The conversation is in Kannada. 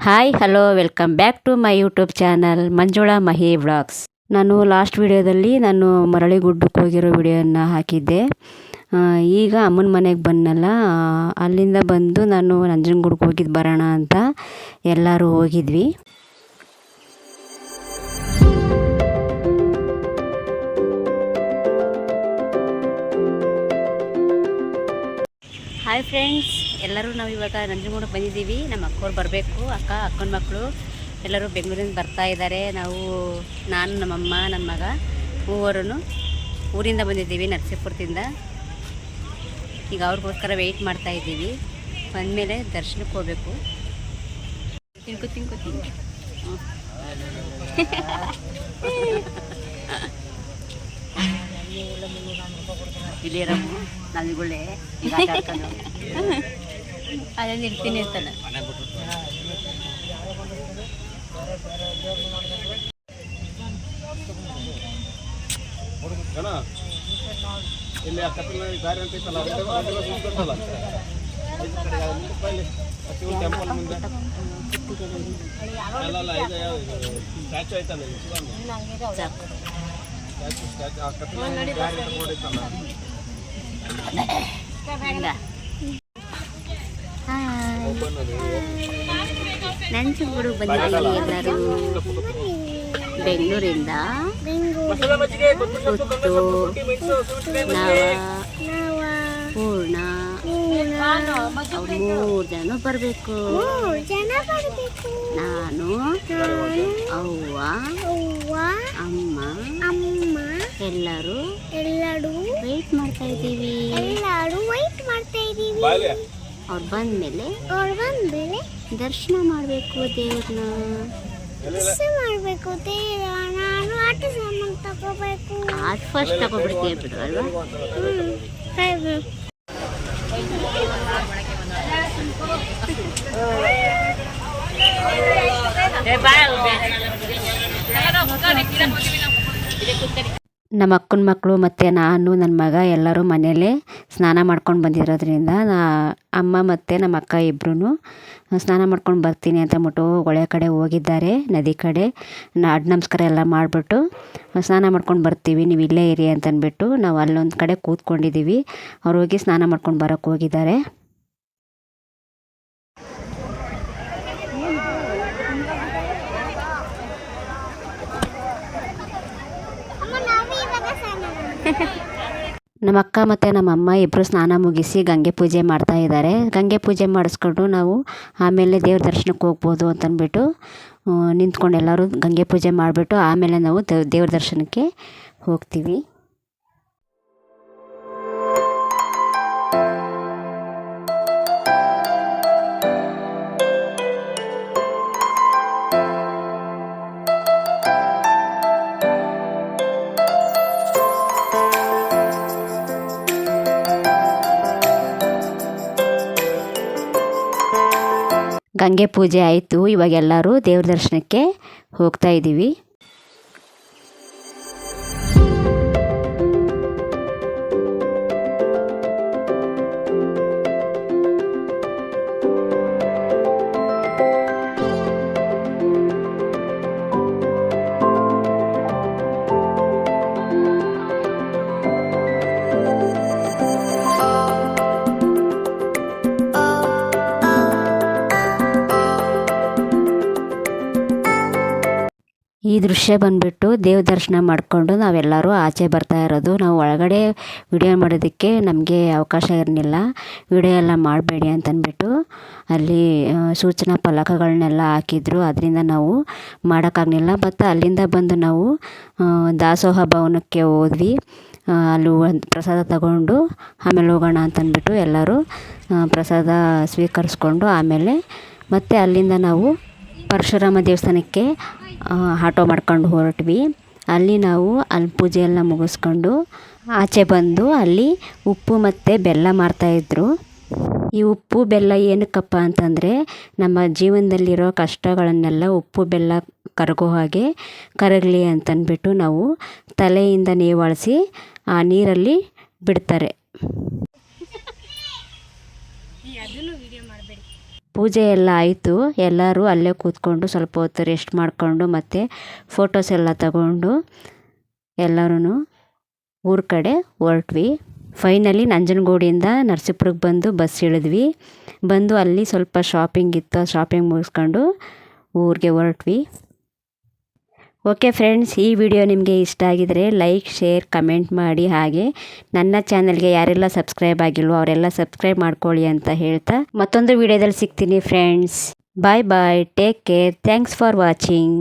Hi hello welcome back to my YouTube channel Manjula Mahi vlogs. ನಾನು ಲಾಸ್ಟ್ ವಿಡಿಯೋದಲ್ಲಿ ನಾನು ಮರಳಿಗುಡ್ಡಕ್ಕೆ ಹೋಗಿರೋ ವಿಡಿಯೋನ ಹಾಕಿದ್ದೆ. ಈಗ ಅಮ್ಮನ ಮನೆಗೆ ಬಂದನಲ್ಲ, ಅಲ್ಲಿಂದ ಬಂದು ನಾನು ನಂಜನಗೂಡಿಗೆ ಹೋಗಿದ್ದು ಬರೋಣ ಅಂತ ಎಲ್ಲರೂ ಹೋಗಿದ್ವಿ. ಹಾಯ್ ಫ್ರೆಂಡ್ಸ್, ಎಲ್ಲರೂ ನಾವು ಇವಾಗ ನಂಜನಗೂಡಿಗೆ ಬಂದಿದ್ದೀವಿ. ನಮ್ಮ ಅಕ್ಕವ್ರು ಬರಬೇಕು, ಅಕ್ಕನ ಮಕ್ಕಳು ಎಲ್ಲರೂ ಬೆಂಗಳೂರಿಂದ ಬರ್ತಾ ಇದ್ದಾರೆ. ನಾನು ನಮ್ಮಮ್ಮ ನನ್ನ ಮಗ ಮೂವರೂ ಊರಿಂದ ಬಂದಿದ್ದೀವಿ, ನರಸೀಪುರದಿಂದ. ಈಗ ಅವ್ರಿಗೋಸ್ಕರ ವೆಯ್ಟ್ ಮಾಡ್ತಾ ಇದ್ದೀವಿ. ಬಂದಮೇಲೆ ದರ್ಶನಕ್ಕೆ ಹೋಗಬೇಕು. ತಿನ್ಕೋ ಇಲ್ಲಿರಮ್ಮ ನಲ್ಗುಳ್ಳೆ ಅದೇ ಇರ್ತೀನಿ ಇರ್ತಾನೆ. ನಂಜನಗೂಡು ಬಂದಿದ್ದೀವಿ ಎಲ್ಲರೂ ಬೆಂಗಳೂರಿಂದ. ಪೂರ್ಣ ಅವ್ರು 3 ಜನ ಬರಬೇಕು. ನಾನು ಅವ್ವ ಅಮ್ಮ ಎಲ್ಲರೂ ವೆಯ್ಟ್ ಮಾಡ್ತಾ ಇದ್ದೀವಿ. ಅವ್ರು ಬಂದ್ಮೇಲೆ ದರ್ಶನ ಮಾಡಬೇಕು ದೇವ್ರನ್ನ. ನಾನು ಆಟ ಸಾಮಾನು ತಗೋಬೇಕು. ಆಟ ಫಸ್ಟ್ ತಗೋಬಿಡ್ತೀವಿ ಬಿಡು ಅಲ್ವಾ. ನಮ್ಮ ಅಕ್ಕನ ಮಕ್ಕಳು ಮತ್ತು ನಾನು ನನ್ನ ಮಗ ಎಲ್ಲರೂ ಮನೆಯಲ್ಲೇ ಸ್ನಾನ ಮಾಡ್ಕೊಂಡು ಬಂದಿರೋದ್ರಿಂದ ಅಮ್ಮ ಮತ್ತು ನಮ್ಮ ಅಕ್ಕ ಇಬ್ಬರೂ ಸ್ನಾನ ಮಾಡ್ಕೊಂಡು ಬರ್ತೀನಿ ಅಂತ ಅಂದ್ಬಿಟ್ಟು ಹೊಳೆ ಕಡೆ ಹೋಗಿದ್ದಾರೆ. ನದಿ ಕಡೆ ಅಡ್ಡ ನಮಸ್ಕಾರ ಎಲ್ಲ ಮಾಡಿಬಿಟ್ಟು ಸ್ನಾನ ಮಾಡ್ಕೊಂಡು ಬರ್ತೀವಿ, ನೀವು ಇಲ್ಲೇ ಇರಿ ಅಂತಂದ್ಬಿಟ್ಟು ನಾವು ಅಲ್ಲೊಂದು ಕಡೆ ಕೂತ್ಕೊಂಡಿದ್ದೀವಿ. ಅವ್ರು ಹೋಗಿ ಸ್ನಾನ ಮಾಡ್ಕೊಂಡು ಬರೋಕ್ಕೆ ಹೋಗಿದ್ದಾರೆ. ನಮ್ಮ ಅಕ್ಕ ಮತ್ತು ನಮ್ಮ ಅಮ್ಮ ಇಬ್ಬರು ಸ್ನಾನ ಮುಗಿಸಿ ಗಂಗೆ ಪೂಜೆ ಮಾಡ್ತಾ ಇದ್ದಾರೆ. ಗಂಗೆ ಪೂಜೆ ಮಾಡಿಸ್ಕೊಂಡು ನಾವು ಆಮೇಲೆ ದೇವ್ರ ದರ್ಶನಕ್ಕೆ ಹೋಗ್ಬೋದು ಅಂತಂದ್ಬಿಟ್ಟು ನಿಂತ್ಕೊಂಡು ಎಲ್ಲರೂ ಗಂಗೆ ಪೂಜೆ ಮಾಡಿಬಿಟ್ಟು ಆಮೇಲೆ ನಾವು ದೇವ್ರ ದರ್ಶನಕ್ಕೆ ಹೋಗ್ತೀವಿ. ಗಂಗೆ ಪೂಜೆ ಆಯಿತು. ಇವಾಗ ಎಲ್ಲರೂ ದೇವ್ರ ದರ್ಶನಕ್ಕೆ ಹೋಗ್ತಾ ಇದ್ದೀವಿ. ಈ ದೃಶ್ಯ ಬಂದುಬಿಟ್ಟು ದೇವ್ರ ದರ್ಶನ ಮಾಡಿಕೊಂಡು ನಾವೆಲ್ಲರೂ ಆಚೆ ಬರ್ತಾ ಇರೋದು. ನಾವು ಒಳಗಡೆ ವಿಡಿಯೋ ಮಾಡೋದಕ್ಕೆ ನಮಗೆ ಅವಕಾಶ ಇರಲಿಲ್ಲ. ವಿಡಿಯೋ ಎಲ್ಲ ಮಾಡಬೇಡಿ ಅಂತಂದ್ಬಿಟ್ಟು ಅಲ್ಲಿ ಸೂಚನಾ ಫಲಕಗಳನ್ನೆಲ್ಲ ಹಾಕಿದ್ರು. ಅದರಿಂದ ನಾವು ಮಾಡೋಕ್ಕಾಗಲಿಲ್ಲ. ಮತ್ತು ಅಲ್ಲಿಂದ ಬಂದು ನಾವು ದಾಸೋಹ ಭವನಕ್ಕೆ ಹೋದ್ವಿ. ಅಲ್ಲಿ ಪ್ರಸಾದ ತಗೊಂಡು ಆಮೇಲೆ ಹೋಗೋಣ ಅಂತಂದ್ಬಿಟ್ಟು ಎಲ್ಲರೂ ಪ್ರಸಾದ ಸ್ವೀಕರಿಸ್ಕೊಂಡು ಆಮೇಲೆ ಮತ್ತೆ ಅಲ್ಲಿಂದ ನಾವು ಪರಶುರಾಮ ದೇವಸ್ಥಾನಕ್ಕೆ ಆಟೋ ಮಾಡ್ಕೊಂಡು ಹೊರಟ್ವಿ. ಅಲ್ಲಿ ಪೂಜೆ ಎಲ್ಲ ಮುಗಿಸ್ಕೊಂಡು ಆಚೆ ಬಂದು ಅಲ್ಲಿ ಉಪ್ಪು ಮತ್ತು ಬೆಲ್ಲ ಮಾರ್ತಾಯಿದ್ರು. ಈ ಉಪ್ಪು ಬೆಲ್ಲ ಏನಕ್ಕಪ್ಪ ಅಂತಂದರೆ ನಮ್ಮ ಜೀವನದಲ್ಲಿರೋ ಕಷ್ಟಗಳನ್ನೆಲ್ಲ ಉಪ್ಪು ಬೆಲ್ಲ ಕರಗೋ ಹಾಗೆ ಕರಗಲಿ ಅಂತಂದ್ಬಿಟ್ಟು ನಾವು ತಲೆಯಿಂದ ನೇವಾಳಿಸಿ ಆ ನೀರಲ್ಲಿ ಬಿಡ್ತಾರೆ. ಪೂಜೆ ಎಲ್ಲ ಆಯಿತು. ಎಲ್ಲರೂ ಅಲ್ಲೇ ಕೂತ್ಕೊಂಡು ಸ್ವಲ್ಪ ಹೊತ್ತು ರೆಸ್ಟ್ ಮಾಡಿಕೊಂಡು ಮತ್ತು ಫೋಟೋಸ್ ಎಲ್ಲ ತಗೊಂಡು ಎಲ್ಲರೂ ಊರ ಕಡೆ ಹೊರಟ್ವಿ. ಫೈನಲಿ ನಂಜನಗೂಡಿಂದ ನರಸೀಪುರಕ್ಕೆ ಬಂದು ಬಸ್ ಇಳಿದ್ವಿ. ಬಂದು ಅಲ್ಲಿ ಸ್ವಲ್ಪ ಶಾಪಿಂಗ್ ಇತ್ತು, ಶಾಪಿಂಗ್ ಮುಗಿಸ್ಕೊಂಡು ಊರಿಗೆ ಹೊರಟ್ವಿ. ಓಕೆ ಫ್ರೆಂಡ್ಸ್, ಈ ವಿಡಿಯೋ ನಿಮಗೆ ಇಷ್ಟ ಆಗಿದರೆ ಲೈಕ್, ಶೇರ್, ಕಮೆಂಟ್ ಮಾಡಿ. ಹಾಗೆ ನನ್ನ ಚಾನಲ್ಗೆ ಯಾರೆಲ್ಲ ಸಬ್ಸ್ಕ್ರೈಬ್ ಆಗಿಲ್ವೋ ಅವರೆಲ್ಲ ಸಬ್ಸ್ಕ್ರೈಬ್ ಮಾಡ್ಕೊಳ್ಳಿ ಅಂತ ಹೇಳ್ತಾ ಮತ್ತೊಂದು ವಿಡಿಯೋದಲ್ಲಿ ಸಿಗ್ತೀನಿ friends. Bye bye, take care, thanks for watching.